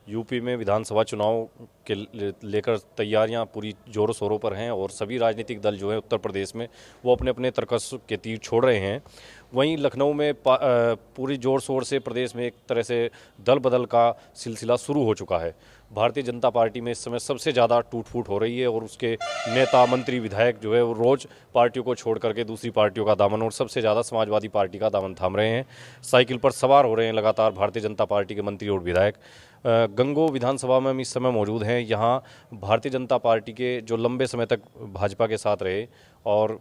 UP में विधानसभा चुनाव के लेकर तैयारियां पूरी जोरों शोरों पर हैं और सभी राजनीतिक दल जो है उत्तर प्रदेश में वो अपने अपने तरकस के तीर छोड़ रहे हैं। वहीं लखनऊ में पूरी जोर शोर से प्रदेश में एक तरह से दल बदल का सिलसिला शुरू हो चुका है। भारतीय जनता पार्टी में इस समय सबसे ज़्यादा टूट फूट हो रही है और उसके नेता मंत्री विधायक जो है वो रोज़ पार्टियों को छोड़ करके दूसरी पार्टियों का दामन और सबसे ज़्यादा समाजवादी पार्टी का दामन थाम रहे हैं। साइकिल पर सवार हो रहे हैं लगातार भारतीय जनता पार्टी के मंत्री और विधायक। गंगो विधानसभा में हम इस समय मौजूद हैं। यहाँ भारतीय जनता पार्टी के जो लंबे समय तक भाजपा के साथ रहे और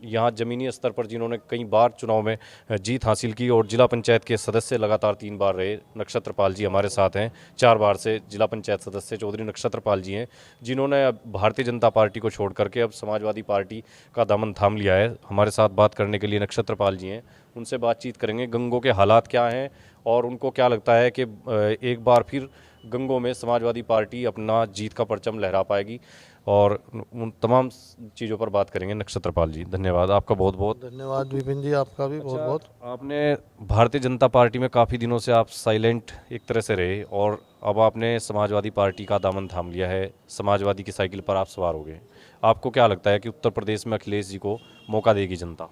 यहाँ ज़मीनी स्तर पर जिन्होंने कई बार चुनाव में जीत हासिल की और जिला पंचायत के सदस्य लगातार 3 बार रहे, नक्षत्रपाल जी हमारे साथ हैं। 4 बार से जिला पंचायत सदस्य चौधरी नक्षत्रपाल जी हैं, जिन्होंने अब भारतीय जनता पार्टी को छोड़ करके अब समाजवादी पार्टी का दामन थाम लिया है। हमारे साथ बात करने के लिए नक्षत्रपाल जी हैं, उनसे बातचीत करेंगे। गंगो के हालात क्या हैं और उनको क्या लगता है कि एक बार फिर गंगो में समाजवादी पार्टी अपना जीत का परचम लहरा पाएगी, और उन तमाम चीज़ों पर बात करेंगे। नक्षत्रपाल जी धन्यवाद, आपका बहुत बहुत धन्यवाद विपिन जी, आपका भी बहुत बहुत। आपने भारतीय जनता पार्टी में काफ़ी दिनों से आप साइलेंट एक तरह से रहे और अब आपने समाजवादी पार्टी का दामन थाम लिया है, समाजवादी की साइकिल पर आप सवार हो गए। आपको क्या लगता है कि उत्तर प्रदेश में अखिलेश जी को मौका देगी जनता?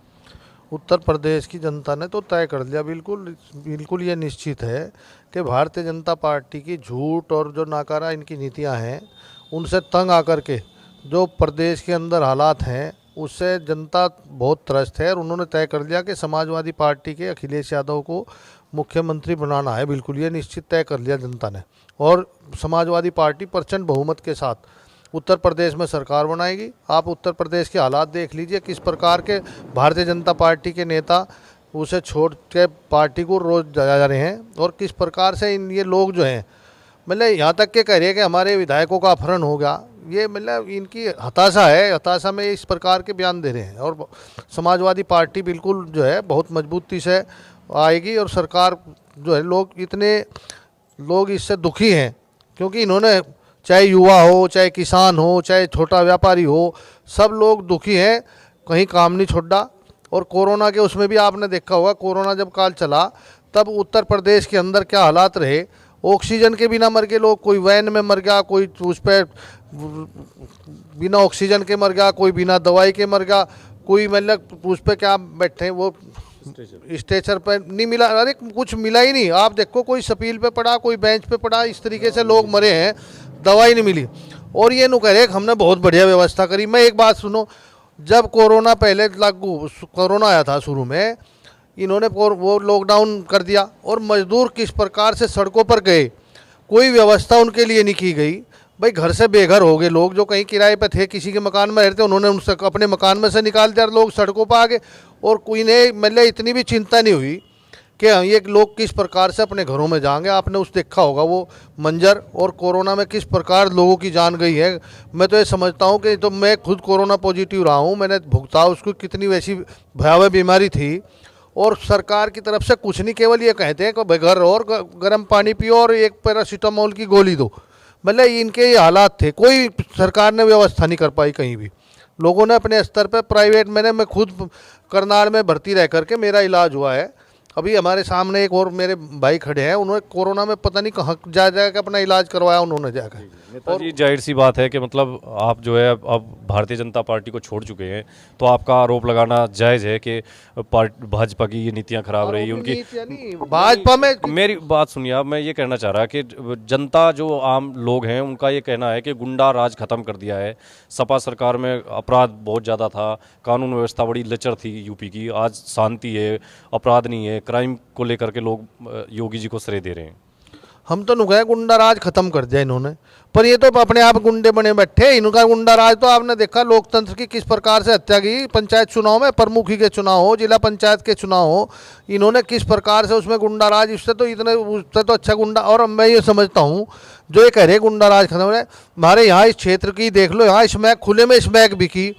उत्तर प्रदेश की जनता ने तो तय कर लिया, बिल्कुल बिल्कुल ये निश्चित है कि भारतीय जनता पार्टी की झूठ और जो नाकारा इनकी नीतियां हैं उनसे तंग आकर के जो प्रदेश के अंदर हालात हैं उससे जनता बहुत त्रस्त है और उन्होंने तय कर लिया कि समाजवादी पार्टी के अखिलेश यादव को मुख्यमंत्री बनाना है। बिल्कुल ये निश्चित तय कर लिया जनता ने, और समाजवादी पार्टी प्रचंड बहुमत के साथ उत्तर प्रदेश में सरकार बनाएगी। आप उत्तर प्रदेश के हालात देख लीजिए, किस प्रकार के भारतीय जनता पार्टी के नेता उसे छोड़ के पार्टी को रोज जा रहे हैं और किस प्रकार से ये लोग जो हैं मतलब यहाँ तक के कह रहे हैं कि हमारे विधायकों का अपहरण हो गया। ये मतलब इनकी हताशा है, हताशा में इस प्रकार के बयान दे रहे हैं। और समाजवादी पार्टी बिल्कुल जो है बहुत मजबूती से आएगी और सरकार जो है, लोग इससे दुखी हैं क्योंकि इन्होंने चाहे युवा हो, चाहे किसान हो, चाहे छोटा व्यापारी हो, सब लोग दुखी हैं, कहीं काम नहीं छोड़ा। और कोरोना के उसमें भी आपने देखा होगा, कोरोना जब काल चला तब उत्तर प्रदेश के अंदर क्या हालात रहे। ऑक्सीजन के बिना मर गए लोग, कोई वैन में मर गया, कोई उस पर बिना ऑक्सीजन के मर गया, कोई बिना दवाई के मर गया, कोई मतलब उस पर क्या बैठे वो स्टेचर पर नहीं मिला, अरे कुछ मिला ही नहीं। आप देखो, कोई सपील पे पड़ा, कोई बेंच पे पड़ा, इस तरीके से लोग मरे हैं, दवाई नहीं मिली। और ये नु कह रहे हमने बहुत बढ़िया व्यवस्था करी। मैं एक बात सुनो, जब कोरोना पहले कोरोना आया था शुरू में, इन्होंने वो लॉकडाउन कर दिया और मजदूर किस प्रकार से सड़कों पर गए, कोई व्यवस्था उनके लिए नहीं की गई। भाई घर से बेघर हो गए लोग, जो कहीं किराए पे थे, किसी के मकान में रहते, उन्होंने उनसे अपने मकान में से निकाल दिया, लोग सड़कों पर आ गए। और कोई ने मतलब इतनी भी चिंता नहीं हुई कि ये लोग किस प्रकार से अपने घरों में जाएंगे। आपने उस देखा होगा वो मंजर, और कोरोना में किस प्रकार लोगों की जान गई है। मैं तो ये समझता हूँ कि तो मैं खुद कोरोना पॉजिटिव रहा हूँ, मैंने भुगता उसको, कितनी वैसी भयावह बीमारी थी। और सरकार की तरफ से कुछ नहीं, केवल ये कहते हैं कि घर और गर्म पानी पियो और एक पैरासीटामोल की गोली दो। मतलब इनके ये हालात थे, कोई सरकार ने व्यवस्था नहीं कर पाई कहीं भी। लोगों ने अपने स्तर पर प्राइवेट, मैं खुद करनाल में भर्ती रह करके मेरा इलाज हुआ है। अभी हमारे सामने एक और मेरे भाई खड़े हैं, उन्होंने कोरोना में पता नहीं कहाँ जा के अपना इलाज करवाया उन्होंने जाकर। नेताजी जाहिर सी बात है कि मतलब आप जो है अब भारतीय जनता पार्टी को छोड़ चुके हैं, तो आपका आरोप लगाना जायज़ है कि भाजपा की ये नीतियां खराब रही उनकी। भाजपा में मेरी बात सुनिए, अब मैं ये कहना चाह रहा कि जनता जो आम लोग हैं उनका ये कहना है कि गुंडा राज खत्म कर दिया है। सपा सरकार में अपराध बहुत ज़्यादा था, कानून व्यवस्था बड़ी लचर थी यूपी की, आज शांति है, अपराध नहीं है, क्राइम को लेकर के लोग योगी जी को श्रेय दे रहे हैं। हम तो नुकाया गुंडा राज खत्म कर दिया इन्होंने, पर ये तो अपने आप गुंडे बने बैठे। इनका गुंडा राज तो आपने देखा, लोकतंत्र की किस प्रकार से हत्या की। पंचायत चुनाव में, प्रमुखी के चुनाव हो, जिला पंचायत के चुनाव हो, इन्होंने किस प्रकार से उसमें गुंडा राज, उससे तो अच्छा गुंडा। और मैं ये समझता हूँ जो ये कह रहे गुंडा राज खत्म हो रहा है, हमारे यहाँ इस क्षेत्र की देख लो, यहाँ स्मैक खुले में स्मैक बिकी,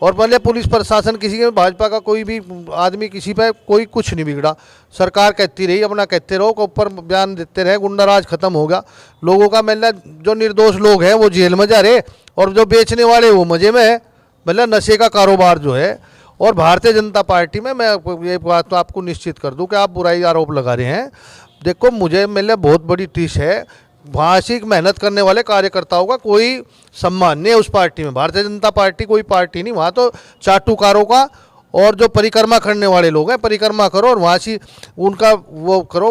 और पहले पुलिस प्रशासन किसी के, भाजपा का कोई भी आदमी किसी पे कोई कुछ नहीं बिगड़ा। सरकार कहती रही, अपना कहते रहो, को ऊपर बयान देते रहे, गुंडा राज खत्म हो गया। लोगों का मतलब जो निर्दोष लोग हैं वो जेल में जा रहे और जो बेचने वाले वो मजे में है, मतलब नशे का कारोबार जो है। और भारतीय जनता पार्टी में मैं ये बात तो आपको निश्चित कर दूं कि आप बुराई आरोप लगा रहे हैं। देखो मुझे मतलब बहुत बड़ी टीस है भाषिक मेहनत करने वाले कार्यकर्ताओं का कोई सम्मान नहीं है उस पार्टी में। भारतीय जनता पार्टी कोई पार्टी नहीं, वहाँ तो चाटुकारों का और जो परिक्रमा करने वाले लोग हैं, परिक्रमा करो और वहाँ से उनका वो करो,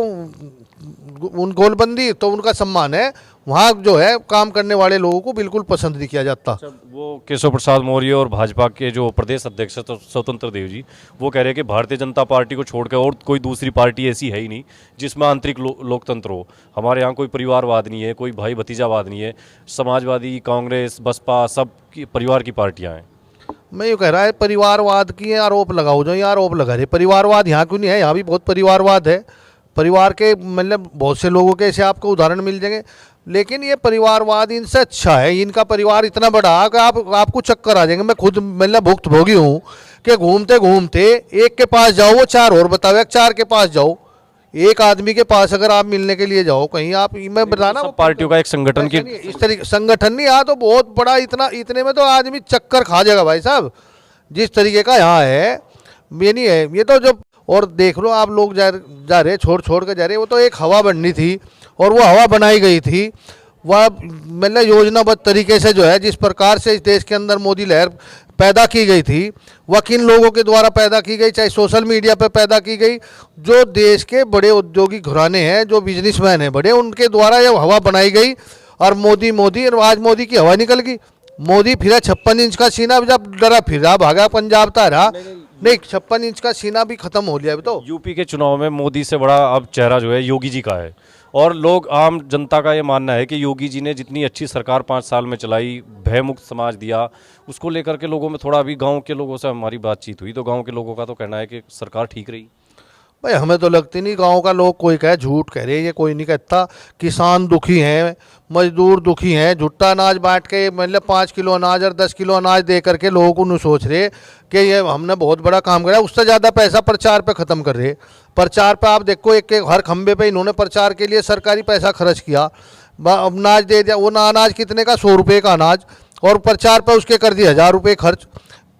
उन गोलबंदी, तो उनका सम्मान है। वहाँ जो है काम करने वाले लोगों को बिल्कुल पसंद नहीं किया जाता। वो केशव प्रसाद मौर्य और भाजपा के जो प्रदेश अध्यक्ष हैं तो स्वतंत्र देव जी, वो कह रहे हैं कि भारतीय जनता पार्टी को छोड़कर और कोई दूसरी पार्टी ऐसी है ही नहीं जिसमें आंतरिक लोकतंत्र हो। हमारे यहाँ कोई परिवारवाद नहीं है, कोई भाई भतीजावाद नहीं है। समाजवादी, कांग्रेस, बसपा, सब की परिवार की पार्टियाँ हैं। मैं ये कह रहा है परिवारवाद की आरोप लगाओ, जो ये आरोप लगा रहे, परिवारवाद यहाँ क्यों नहीं है? यहाँ भी बहुत परिवारवाद है। परिवार के मतलब बहुत से लोगों के ऐसे आपको उदाहरण मिल जाएंगे, लेकिन ये परिवारवाद इनसे अच्छा है। इनका परिवार इतना बड़ा है कि आपको चक्कर आ जाएंगे। मैं खुद मतलब भुक्तभोगी हूँ कि घूमते घूमते एक के पास जाओ वो चार और बताओ, एक चार के पास जाओ, एक आदमी के पास अगर आप मिलने के लिए जाओ कहीं, आप मैं बताना सब पार्टियों का एक संगठन की इस तरीके संगठन नहीं, यहाँ तो बहुत बड़ा, इतना इतने में तो आदमी चक्कर खा जाएगा भाई साहब, जिस तरीके का यहाँ है। ये नहीं है ये तो जब, और देख लो आप लोग जा रहे छोड़ छोड़ के जा रहे। वो तो एक हवा बननी थी और वो हवा बनाई गई थी। वह मतलब योजनाबद्ध तरीके से जो है, जिस प्रकार से इस देश के अंदर मोदी लहर पैदा की गई थी, वह किन लोगों के द्वारा पैदा की गई, चाहे सोशल मीडिया पर पैदा की गई, जो देश के बड़े उद्योगिक घराने हैं, जो बिजनेसमैन हैं बड़े, उनके द्वारा यह हवा बनाई गई। और मोदी मोदी और आज मोदी की हवा निकल गई। मोदी फिरा 56 इंच का सीना, जब डरा फिरा भागा पंजाब तारा, नहीं 56 इंच का सीना भी खत्म हो लिया अभी तो। यूपी के चुनाव में मोदी से बड़ा अब चेहरा जो है योगी जी का है, और लोग आम जनता का ये मानना है कि योगी जी ने जितनी अच्छी सरकार 5 साल में चलाई, भयमुक्त समाज दिया, उसको लेकर के लोगों में थोड़ा, अभी गांव के लोगों से हमारी बातचीत हुई तो गांव के लोगों का तो कहना है कि सरकार ठीक रही। भाई हमें तो लगती नहीं, गांव का लोग कोई कहे झूठ कह रहे, ये कोई नहीं कहता। किसान दुखी हैं, मजदूर दुखी हैं, झुट्टा अनाज बांट के मतलब 5 किलो अनाज और 10 किलो अनाज दे करके लोगों को नहीं सोच रहे कि ये हमने बहुत बड़ा काम करा। उससे ज़्यादा पैसा प्रचार पे ख़त्म कर रहे। प्रचार पे आप देखो, एक एक हर खंबे पे इन्होंने प्रचार के लिए सरकारी पैसा खर्च किया, अनाज दे दिया। वो ना अनाज कितने का, 100 रुपये का अनाज, और प्रचार पे उसके कर दिए 1000 रुपये खर्च,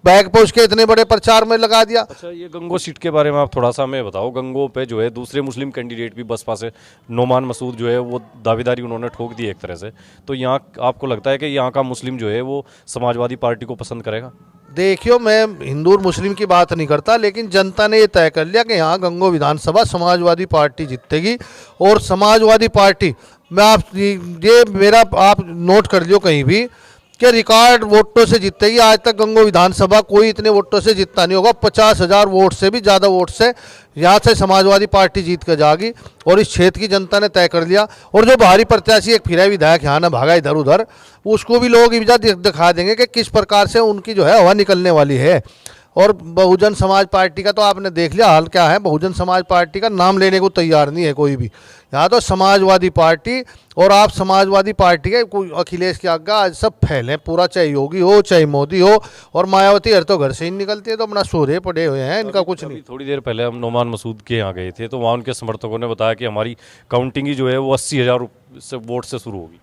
बैग पे उसके इतने बड़े प्रचार में लगा दिया। अच्छा, ये गंगो सीट के बारे में आप थोड़ा सा हमें बताओ। गंगो पे जो है दूसरे मुस्लिम कैंडिडेट भी बसपा से, नोमान मसूद जो है वो दावेदारी उन्होंने ठोक दी एक तरह से, तो यहाँ आपको लगता है कि यहाँ का मुस्लिम जो है वो समाजवादी पार्टी को पसंद करेगा? देखियो, मैं हिंदू और मुस्लिम की बात नहीं करता, लेकिन जनता ने ये तय कर लिया कि यहाँ गंगो विधानसभा समाजवादी पार्टी जीतेगी। और समाजवादी पार्टी, मैं आप ये मेरा आप नोट कर लियो कहीं भी, कि रिकॉर्ड वोटों से जीतेगी। आज तक गंगो विधानसभा कोई इतने वोटों से जीतता नहीं होगा। 50,000 वोट से भी ज़्यादा वोट से यहाँ से समाजवादी पार्टी जीत कर जाएगी। और इस क्षेत्र की जनता ने तय कर लिया। और जो बाहरी प्रत्याशी एक फिर विधायक यहाँ ना भागा इधर उधर, उसको भी लोग इज्जत दिखा देंगे कि किस प्रकार से उनकी जो है हवा निकलने वाली है। और बहुजन समाज पार्टी का तो आपने देख लिया हाल क्या है। बहुजन समाज पार्टी का नाम लेने को तैयार नहीं है कोई भी। यहाँ तो समाजवादी पार्टी, और आप समाजवादी पार्टी के कोई अखिलेश के आगे आज सब फैले पूरा, चाहे योगी हो चाहे मोदी हो। और मायावती हर तो घर से ही निकलती है, तो अपना सोरे पड़े हुए हैं, इनका कुछ नहीं। थोड़ी देर पहले हम नोमान मसूद के यहाँ गए थे, तो वहाँ उनके समर्थकों ने बताया कि हमारी काउंटिंग ही जो है वो 80,000 से वोट से शुरू होगी।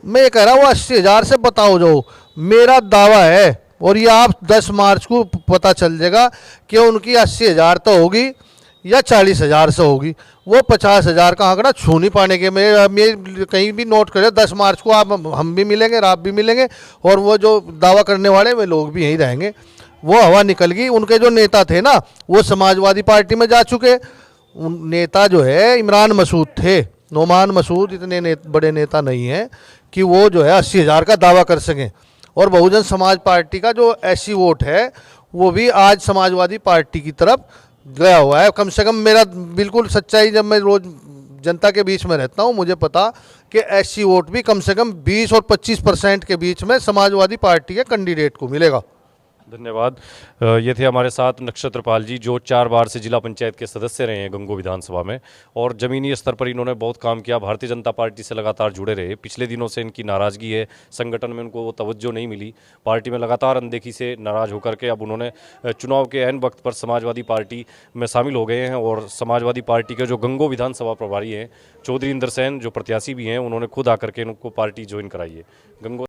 मैं ये कह रहा हूँ 80,000 से बताओ, जो मेरा दावा है, और ये आप 10 मार्च को पता चल जाएगा कि उनकी 80,000 तो होगी या 40,000 से होगी। वो 50,000 का आंकड़ा छू नहीं पाने के। मैं कहीं भी नोट करें, 10 मार्च को आप हम भी मिलेंगे, आप भी मिलेंगे, और वो जो दावा करने वाले वे लोग भी यहीं रहेंगे। वो हवा निकल गई। उनके जो नेता थे ना, वो समाजवादी पार्टी में जा चुके। उन नेता जो है इमरान मसूद थे। नोमान मसूद इतने बड़े नेता नहीं हैं कि वो जो है 80,000 का दावा कर सकें। और बहुजन समाज पार्टी का जो एससी वोट है, वो भी आज समाजवादी पार्टी की तरफ गया हुआ है। कम से कम मेरा बिल्कुल सच्चाई, जब मैं रोज़ जनता के बीच में रहता हूँ, मुझे पता कि एससी वोट भी कम से कम 20 और 25% के बीच में समाजवादी पार्टी के कैंडिडेट को मिलेगा। धन्यवाद। ये थे हमारे साथ नक्षत्रपाल जी, जो 4 बार से जिला पंचायत के सदस्य रहे हैं गंगो विधानसभा में, और ज़मीनी स्तर पर इन्होंने बहुत काम किया। भारतीय जनता पार्टी से लगातार जुड़े रहे। पिछले दिनों से इनकी नाराज़गी है, संगठन में उनको वो तवज्जो नहीं मिली, पार्टी में लगातार अनदेखी से नाराज़ होकर के अब उन्होंने चुनाव के ऐन वक्त पर समाजवादी पार्टी में शामिल हो गए हैं। और समाजवादी पार्टी के जो गंगो विधानसभा प्रभारी हैं चौधरी इंद्र सेन, जो प्रत्याशी भी हैं, उन्होंने खुद आकर के इनको पार्टी ज्वाइन कराई है। गंगो